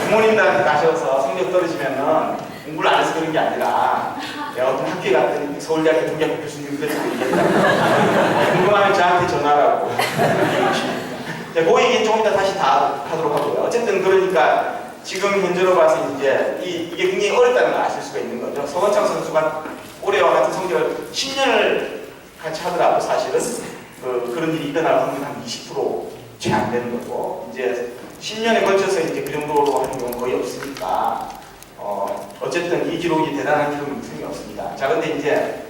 부모님들한테 가셔서 성적 떨어지면은 공부를 안 해서 그런 게 아니라 내가 어떤 학교에 갔더니 서울대학교 동기학교 교수님 그래서 얘기했다고 궁금하면 저한테 전화라고. 자, 그 얘기 조금 이따 다시 다 하도록 하고요. 어쨌든 그러니까 지금 현재로 봐서 이제 이게 굉장히 어렵다는 걸 아실 수가 있는 거죠. 서건창 선수가 올해와 같은 성적을 10년을 같이 하더라도 사실은 그런 일이 일어날 확률은 한 20% 채 안 되는 거고, 이제 10년에 걸쳐서 이제 그 정도로 하는 건 거의 없으니까 어쨌든 이 기록이 대단한 기록은 틀림이 없습니다. 자, 근데 이제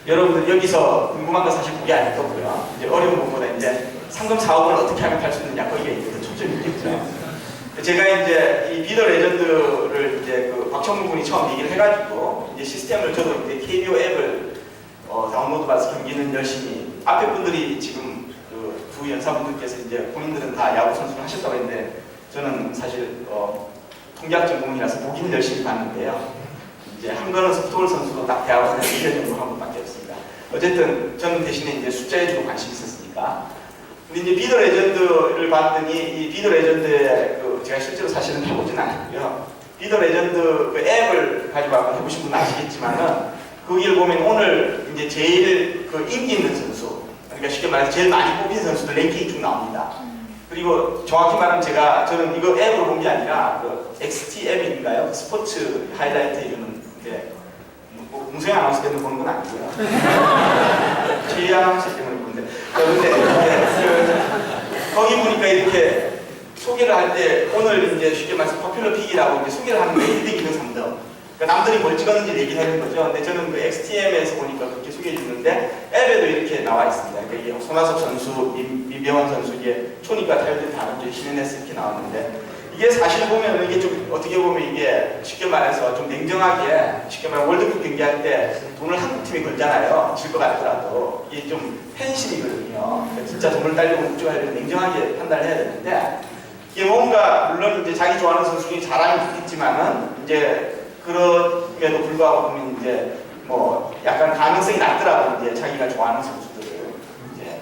여러분들 여기서 궁금한 건 사실 그게 아닐 거고요. 이제 어려운 부분보다 이제 상금 4억을 어떻게 하면 탈 수 있느냐, 거기에 이제 초점이 있겠죠. 제가 이제 이 비더 레전드를 이제 그 박청문 군이 처음 얘기를 해가지고 이제 시스템을 저도 이제 KBO 앱을 다운로드 받아서 경기는 열심히, 앞에 분들이 지금 그 두 연사분들께서 이제 본인들은 다 야구 선수를 하셨다고 했는데 저는 사실 통계학 전공이라서 보기는 열심히 봤는데요. 이제 한 번은 소프트볼 선수도 딱 대학원에서 1년 정도 한 번밖에 없습니다. 어쨌든 저는 대신에 이제 숫자에 좀 관심이 있었으니까. 근데 이제 비더 레전드를 봤더니 이 비더 레전드에 제가 실제로 사실은 해보진 않았고요. 비더 레전드 그 앱을 가지고 한번 해보신 분은 아시겠지만은 거기를 보면 오늘 이제 제일 그 인기 있는 선수, 그러니까 쉽게 말해서 제일 많이 뽑힌 선수들 랭킹이 쭉 나옵니다. 그리고 정확히 말하면 저는 이거 앱으로 본 게 아니라 그 XTM인가요? 스포츠 하이라이트 이름은 이제 문세영 아나운서 때문에 보는 건 아니고요. 최희 아나운서 때문에 보는데 거기 보니까 이렇게 소개를 할 때 오늘 이제 쉽게 말해서 포퓰러 픽이라고 이제 소개를 하는데 1등, 2등, 3등. 그러니까 남들이 뭘 찍었는지 얘기를 하는 거죠. 근데 저는 그 XTM에서 보니까 그렇게 소개해 주는데 앱에도 이렇게 나와 있습니다. 그러니까 이게 손아섭 선수, 민병헌 선수, 이게 초니까 타율들이 다 먼저 히메네스 이렇게 나왔는데 이게 사실 보면 이게 좀 어떻게 보면 이게 쉽게 말해서 좀 냉정하게 쉽게 말해 월드컵 경기할 때 돈을 한국 팀이 걸잖아요. 질 것 같더라도 이게 좀 팬심이거든요. 그러니까 진짜 돈을 딸려고 묵직하려면 냉정하게 판단을 해야 되는데 이게 뭔가 물론 이제 자기 좋아하는 선수 중에 자랑이 있겠지만은 이제 그럼에도 불구하고 보면 이제 뭐 약간 가능성이 낮더라도 이제 자기가 좋아하는 선수들을 이제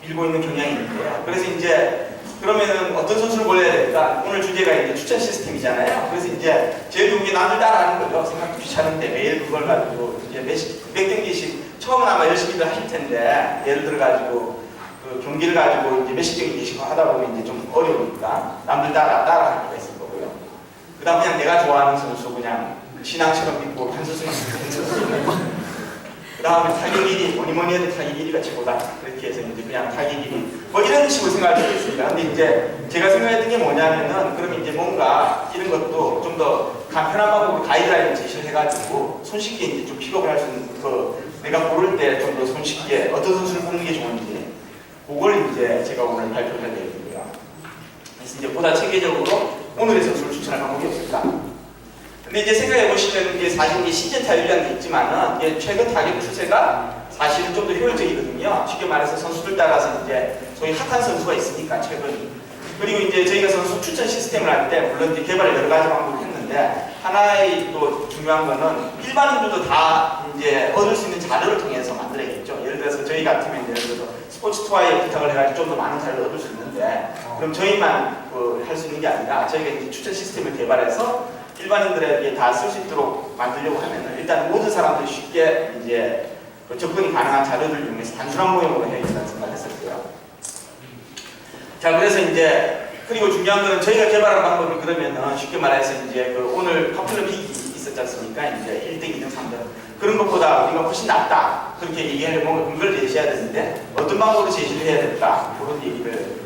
밀고 있는 경향이 있는데요. 그래서 이제 그러면은 어떤 선수를 골라야 될까? 오늘 주제가 이제 추천 시스템이잖아요. 그래서 이제 제일 좋은 게 남들 따라하는 거죠. 생각도 귀찮은데 매일 그걸 가지고 이제 몇 경기씩 처음은 아마 열심히들 하실 텐데 예를 들어 가지고 그 경기를 가지고 이제 몇십 경기씩 하다 보면 이제 좀 어려우니까 남들 따라하는 게 있을 거고요. 그 다음 그냥 내가 좋아하는 선수 그냥 신앙처럼 믿고 한 선수만 그 다음에 타격 1위, 뭐니 해도 타격 1위가 최고다. 그렇게 해서 이제 그냥 타격 1위 뭐 이런 식으로 생각할 수도 있습니다. 근데 이제 제가 생각했던 게 뭐냐면은 그러면 이제 뭔가 이런 것도 좀 더 간편한 방법으로 가이드라인을 제시를 해가지고 손쉽게 이제 좀 픽업을 할 수 있는 내가 고를 때 좀 더 손쉽게 어떤 선수를 뽑는 게 좋은지 그걸 이제 제가 오늘 발표를 할 예정이고요. 그래서 이제 보다 체계적으로 오늘의 선수를 추천할 방법이 없을까? 근데 이제 생각해 보시면 이게 사실 이게 시즌 타율이라는 게 있지만은 이게 최근 타격 추세가 사실은 좀 더 효율적이거든요. 쉽게 말해서 선수들 따라서 이제 소위 핫한 선수가 있으니까 최근. 그리고 이제 저희가 선수 추천 시스템을 할 때 물론 이제 개발을 여러 가지 방법을 했는데 하나의 또 중요한 거는 일반인들도 다 이제 얻을 수 있는 자료를 통해서 만들어야겠죠. 예를 들어서 저희 같으면 예를 들어서 스포츠 투어에 부탁을 해가지고 좀 더 많은 자료를 얻을 수 있는데 그럼 저희만 할 수 있는 게 아니라 저희가 이제 추천 시스템을 개발해서 일반인들에게 다 쓸 수 있도록 만들려고 하면은 일단 모든 사람들이 쉽게 이제 접근이 가능한 자료들을 이용해서 단순한 모형으로 해야겠다는 생각을 했었고요. 자, 그래서 이제 그리고 중요한 거는 저희가 개발한 방법이 그러면은 쉽게 말해서 이제 그 오늘 포퓰러 픽이 있었지 않습니까? 이제 1등, 2등, 3등 그런 것보다 우리가 훨씬 낫다 그렇게 얘기하려면 근거를 제시해야 되는데 어떤 방법으로 제시를 해야 될까 그런 얘기를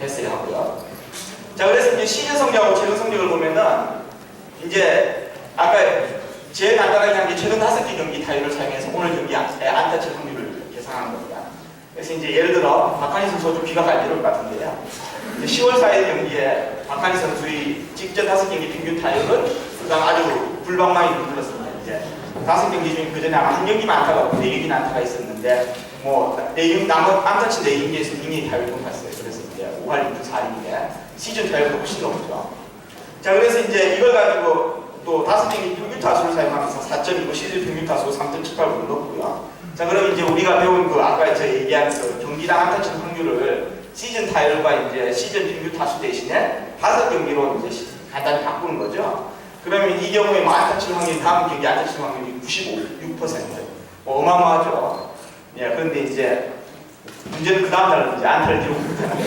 했어야 하고요. 자, 그래서 이제 시즌 성적하고 최근 성적을 보면은 이제 아까 제일 간단하게 한 게 최근 5개 경기 타율을 사용해서 오늘 경기 안타칠 확률을 계산한 겁니다. 그래서 이제 예를 들어 박한희 선수가 좀 귀가 갈리올 것 같은데요. 10월 4일 경기에 박한희 선수의 직전 5경기 평균 타율은 그다음 아주 불방망이 흔들었습니다. 이제 5경기 중에 그 전에 아마 한 경기만 안타가 없고 4경기는 안타가 있었는데 뭐 안타친 4경기에서 굉장히 타율이 높았어요. 그래서 이제 5할 6푼 4厘인데 시즌 타율도 훨씬 높죠. 자, 그래서 이제 이걸 가지고 또 5경기 평균 타수를 사용하면서 4.29 시즌 평균 타수 3.78로 넣었고요. 자, 그럼 이제 우리가 배운 그 아까 저 얘기한 그 경기당 안타친 확률을 시즌 타율과 이제 시즌 평균 타수 대신에 5경기로 이제 간단히 바꾸는 거죠. 그러면 이 경우에 뭐 안타 칠 확률이 다음 경기 안타 칠 확률이 96%. 뭐 어마어마하죠. 예, 그런데 이제 문제는 그 다음 날은 이제 안타를 기록 못하는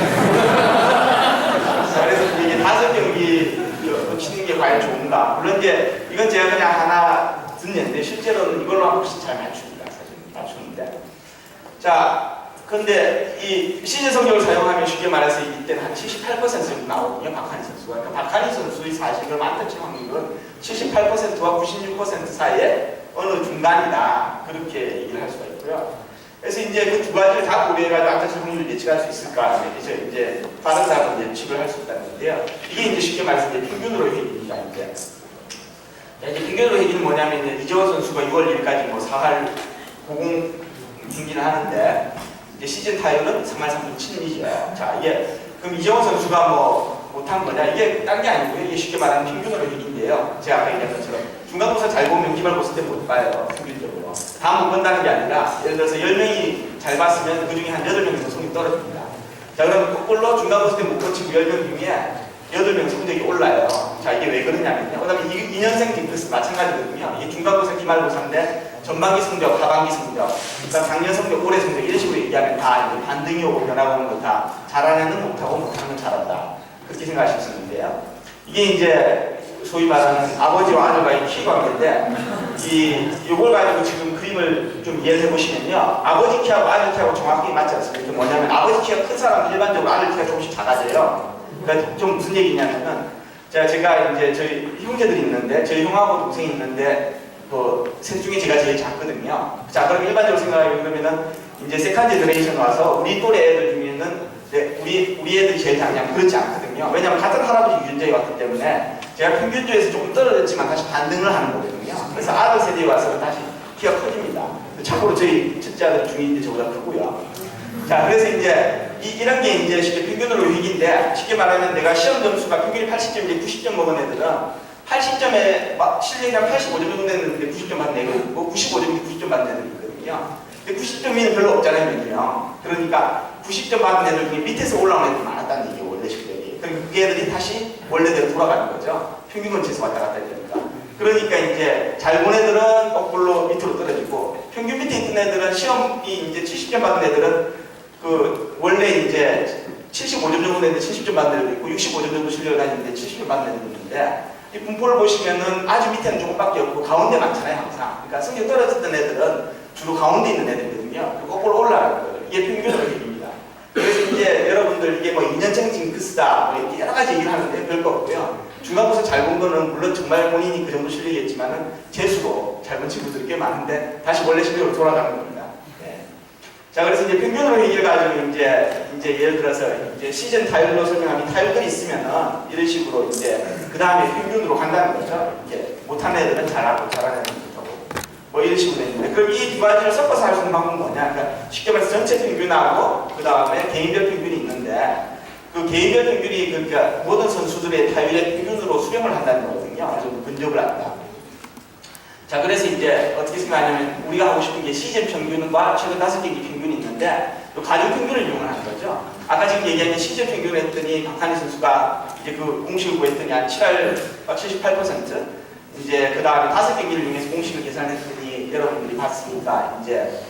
그래서 이게 5경기 치는 게 과연 좋은가? 물론 이제 이건 제가 그냥 하나 듣는 예인데 실제로는 이걸로 훨씬 잘 맞춥니다. 사실 맞추는데. 자, 근데 이 시즌 성적을 사용하면 쉽게 말해서 이때는 한 78% 정도 나오거든요. 박한희 선수가. 그러니까 박한희 선수의 사실 그럼 안타 칠 확률은 78%와 96% 사이에 어느 중간이다. 그렇게 얘기를 할 수가 있고요. 그래서 이제 그 두 가지를 다 고려해가지고 안타 칠 확률을 예측할 수 있을까? 이제 다른 사람은 예측을 할 수 있다는 건데요. 이게 이제 쉽게 말해서 이제 평균으로 얘기입니다. 이제 평균으로 얘기는 뭐냐면 이제 이재원 선수가 6월 1일까지 뭐 4할 90 경기를 하는데 이제 시즌 타율은 3할 3분 7리죠. 자, 이게 그럼 이재원 선수가 뭐 못한 거냐? 이게 딴 게 아니고요. 이게 쉽게 말하는 평균으로 얘기인데요. 제가 아까 얘기한 것처럼 중간고사 잘 보면 기말고사 때 못 봐요. 평균적으로. 다 못 본다는 게 아니라 예를 들어서 10명이 잘 봤으면 그 중에 한 8명이 성적이 떨어집니다. 자, 그럼 거꾸로 중간고사 때 못 거치고 10명 중에 8명 성적이 올라요. 자, 이게 왜 그러냐면요. 그 다음에 2년생 딩크스 마찬가지거든요. 이게 중간고사, 기말고사인데 전반기 성적, 하반기 성적, 그러니까 작년 성적, 올해 성적 이런 식으로 얘기하면 다 이제 반등이 오고 변화가 오는 거 다 잘하는 건 못하고 못하는 잘한다. 그렇게 생각하실 수 있는데요. 이게 이제 소위 말하는 아버지와 아들과의 키 관계인데 이걸 가지고 지금 그림을 좀 이해를 해보시면요. 아버지 키하고 아들 키하고 정확히 맞지 않습니까? 뭐냐면 아버지 키가 큰 사람은 일반적으로 아들 키가 조금씩 작아져요. 그러니까 좀 무슨 얘기냐면은 제가 이제 저희 형제들이 있는데 저희 형하고 동생이 있는데 그 셋 중에 제가 제일 작거든요. 자, 그럼 일반적으로 생각하면 그러면은 이제 세컨 제너레이션 와서 우리 또래 애들 중에는 우리 애들이 제일 작냐? 그렇지 않거든요. 왜냐하면 같은 할아버지 유전자에 왔기 때문에 제가 평균조에서 조금 떨어졌지만 다시 반등을 하는 거거든요. 그래서 아들 세대에 와서 다시 키가 커집니다. 참고로 저희 첫째 아들 중인데 저보다 크고요. 자, 그래서 이제 이런 게 이제 쉽게 평균으로 얘기인데 쉽게 말하면 내가 시험 점수가 평균이 80점인데 90점 먹은 애들은 80점에 실력이 한 85점 정도 됐는데 90점 받는 애가 있고 95점인데 90점 받는 애들이 있거든요. 근데 90점이 별로 없잖아요, 몇 명. 그러니까 90점 받는 애들 중에 밑에서 올라오는 애들이 많았다는 얘기예요, 원래 실력이. 그러니까 그 애들이 다시 원래대로 돌아가는 거죠. 평균 근처에서 왔다 갔다 되니까. 그러니까 이제 잘 본 애들은 거꾸로 밑으로 떨어지고 평균 밑에 있던 애들은 시험이 이제 70점 받는 애들은 그 원래 이제 75점 정도 되는데 70점 받는 애들도 있고 65점 정도 실력을 가지는데 70점 받는 애들도 있는데 이 분포를 보시면은 아주 밑에는 조금밖에 없고 가운데 많잖아요, 항상. 그러니까 성적 떨어졌던 애들은 주로 가운데 있는 애들이거든요. 거꾸로 올라가는 거예요. 이게 평균으로 얘기입니다. 그래서 이제 여러분들 이게 뭐 2년생 징크스다 뭐 이렇게 여러 가지 얘기를 하는데 별거 없고요. 중간고사 잘 본 거는 물론 정말 본인이 그 정도 실력이었지만은 재수로 잘 본 친구들이 꽤 많은데 다시 원래 실력으로 돌아가는 겁니다. 네. 자, 그래서 이제 평균으로 얘기를 가지고 이제 예를 들어서 이제 시즌 타율로 설명하면 타율들이 있으면은 이런 식으로 이제 그 다음에 평균으로 간다는 거죠. 이제 못하는 애들은 잘하고 잘하는 애들은 못하고 뭐 이런 식으로 되는데 그럼 이 두 가지를 섞어서 할 수 있는 방법은 뭐냐? 그러니까 쉽게 말해서 전체 평균하고 그 다음에 개인별 평균이 있는데 그 개인별 평균이 그러니까 모든 선수들의 타율의 평균으로 수렴을 한다는 거거든요. 어느 정도 근접을 한다. 자, 그래서 이제 어떻게 생각하냐면 우리가 하고 싶은 게 시즌 평균과 최근 5경기 평균이 있는데 이 가중 평균을 이용하는 거죠. 아까 지금 얘기한 시즌 평균을 했더니 박한희 선수가 이제 그 공식을 구했더니 한 7할 78% 이제 그 다음에 5경기를 이용해서 공식을 계산했더니 여러분들이 봤으니까 이제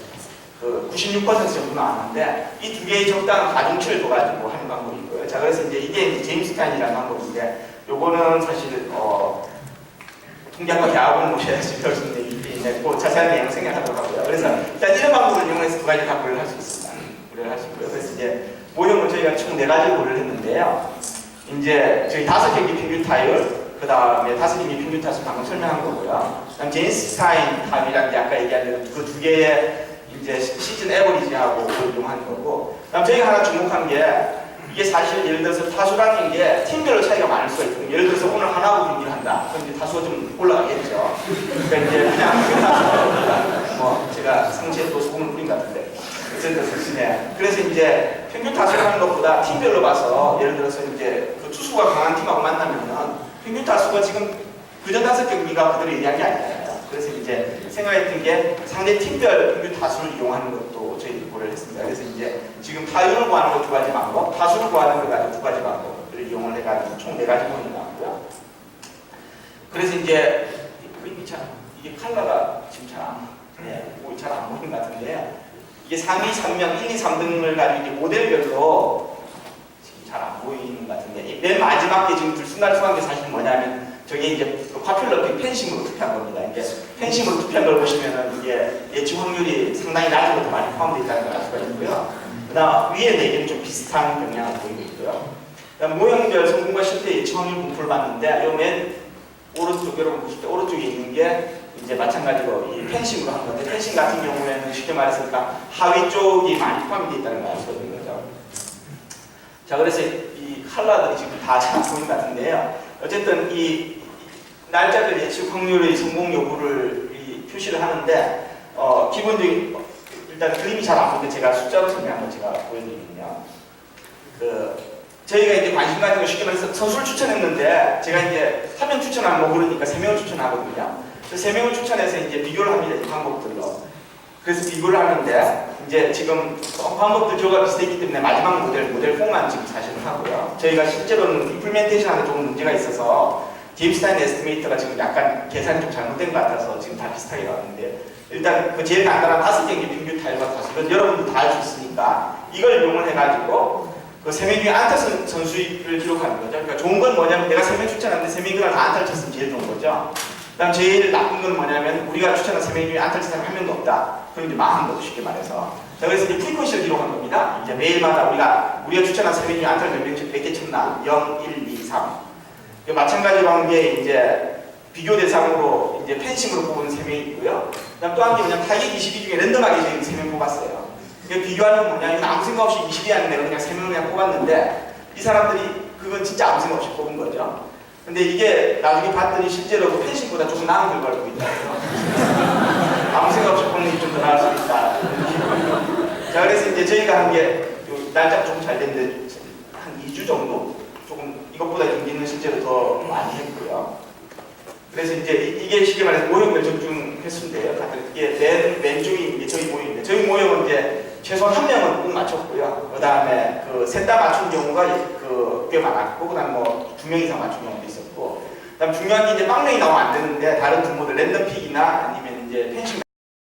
그 96% 정도 나왔는데 이 두 개의 적당한 가중치를 둬가지고 하는 방법이고요. 자, 그래서 이제 이게 제임스 타인이라는 방법인데 요거는 사실 통계학과 대학원을 모셔야지 배울 수 있는 얘기인데 뭐 자세한 내용 생각하도록 하고요. 그래서 일단 이런 방법을 이용해서 두 가지 다 고려를 할 수 있습니다. 고려를 할 수 있고요. 그래서 이제 모형을 저희가 총 4가지 고려를 했는데요. 이제 저희 5경기 평균 타율, 그 다음에 5경기 평균 타율 방금 설명한 거고요. 그다음 제임스 타인 타율이라는 게 아까 얘기한 그 두 개의 이제 시즌 에버리지하고 그걸 이용하는 거고. 그다음 저희가 하나 주목한 게 이게 사실 예를 들어서 타수라는 게 팀별로 차이가 많을 수가 있거든요. 예를 들어서 오늘 하나하고 경기를 한다. 그럼 이제 타수가 좀 올라가겠죠. 그러니까 이제 그냥 뭐 제가 상체에 또 소금을 뿌린 것 같은데. 그래서 이제 평균 타수를 하는 것보다 팀별로 봐서 예를 들어서 이제 그 투수가 강한 팀하고 만나면은 평균 타수가 지금 그전 5경기가 그대로 얘기한 게 아니잖아요. 그래서 이제 생각했던 게 상대 팀별 평균 타수를 이용하는 것. 것도 저희들이 고려를 했습니다. 그래서 이제 지금 타율을 구하는 거 2가지 방법, 타수를 구하는 거 가지고 2가지 방법을 이용을 해가지고 총 4가지 모임이 나왔고요. 그래서 이제 그림이 참 이게 컬러가 지금 잘 안 보이는 것 같은데 이게 상위 3명, 1, 2, 3등을 가지고 이제 모델별로 지금 잘 안 보이는 것 같은데 맨 마지막에 지금 들쑥날쑥한 게 사실 뭐냐면 저게 이제 파퓰러 팬심으로 투표한 겁니다. 이게 팬심으로 투표한 걸 보시면은 이게 예측 확률이 상당히 낮은 것도 많이 포함되어 있다는 걸 알 수가 있고요. 그다음 위에 4개는 좀 비슷한 경향을 보이고 있고요. 그다음 모형별 성공과 실패 예측 확률 분포를 봤는데 이 맨 오른쪽 여러분 보실 때 오른쪽에 있는 게 이제 마찬가지로 이 팬심으로 한 건데 팬심 같은 경우에는 쉽게 말해서 그러니까 하위 쪽이 많이 포함되어 있다는 걸 알 수가 있는 거죠. 자, 그래서 이 컬러들이 지금 다 잘 보이는 것 같은데요. 어쨌든 이 날짜별 예측 확률의 성공 여부를 표시를 하는데 기본적인 일단 그림이 잘 안 보이는데 제가 숫자로 설명한 거 제가 보여드리면요. 저희가 이제 관심 가지는 거 쉽게 말해서 선수를 추천했는데 제가 이제 1명 추천하면 뭐 모르니까 3명을 추천하거든요. 그래서 3명을 추천해서 이제 비교를 합니다. 이 방법들로. 그래서 비교를 하는데 이제 지금 방법들 조가 비슷했기 때문에 마지막 모델 4만 지금 사실은 하고요. 저희가 실제로는 임플멘테이션 하는 조금 문제가 있어서 제임스타인 에스티메이터가 지금 약간 계산이 좀 잘못된 것 같아서 지금 다 비슷하게 나왔는데 일단 그 제일 간단한 5개의 평균 타율과 타수 이건 여러분도 다 알 수 있으니까 이걸 이용을 해가지고 그 3명 중에 안타 선수를 기록하는 거죠. 그러니까 좋은 건 뭐냐면 내가 3명 추천하는데 3명 그날 다 안타를 쳤으면 제일 좋은 거죠. 그 다음 제일 나쁜 건 뭐냐면 우리가 추천한 3명 중에 안타를 친 사람이 한 명도 없다. 그럼 이제 망한 거죠, 쉽게 말해서. 자, 그래서 이제 프리퀀시를 기록한 겁니다. 이제 매일마다 우리가 추천한 3명 중에 안타를 몇 개 쳤나 0, 1, 2, 3 마찬가지로 한 게 이제 비교 대상으로 이제 팬심으로 뽑은 3명이 있고요. 그다음 또 한 게 뭐냐면 타겟 22 중에 랜덤하게 저희 3명 뽑았어요. 비교하는 건 뭐냐, 이건 아무 생각 없이 20이 아닌 내가 그냥 3명을 그냥 뽑았는데 이 사람들이 그건 진짜 아무 생각 없이 뽑은 거죠. 근데 이게 나중에 봤더니 실제로 그 팬심보다 조금 나은 결과를 보인다고요. 아무 생각 없이 뽑는 게 좀 더 나을 수 있다. 자, 그래서 이제 저희가 한 게 날짜가 조금 잘 됐는데 한 2주 정도 조금 이것보다 경기는 실제로 더 많이 했고요. 그래서 이제 이게 쉽게 말해서 모형별 적중 횟수인데요. 이게 맨 왼쪽이 이게 저희 모형인데 저희 모형은 이제 최소한 1명은 꼭 맞췄고요. 그 다음에 셋 다 맞춘 경우가 꽤 많았고, 그 다음에 뭐 2명 이상 맞춘 경우도 있었고, 그 다음 중요한 게 이제 빵명이 나오면 안 되는데 다른 등모들 랜덤픽이나 아니면 이제 펜싱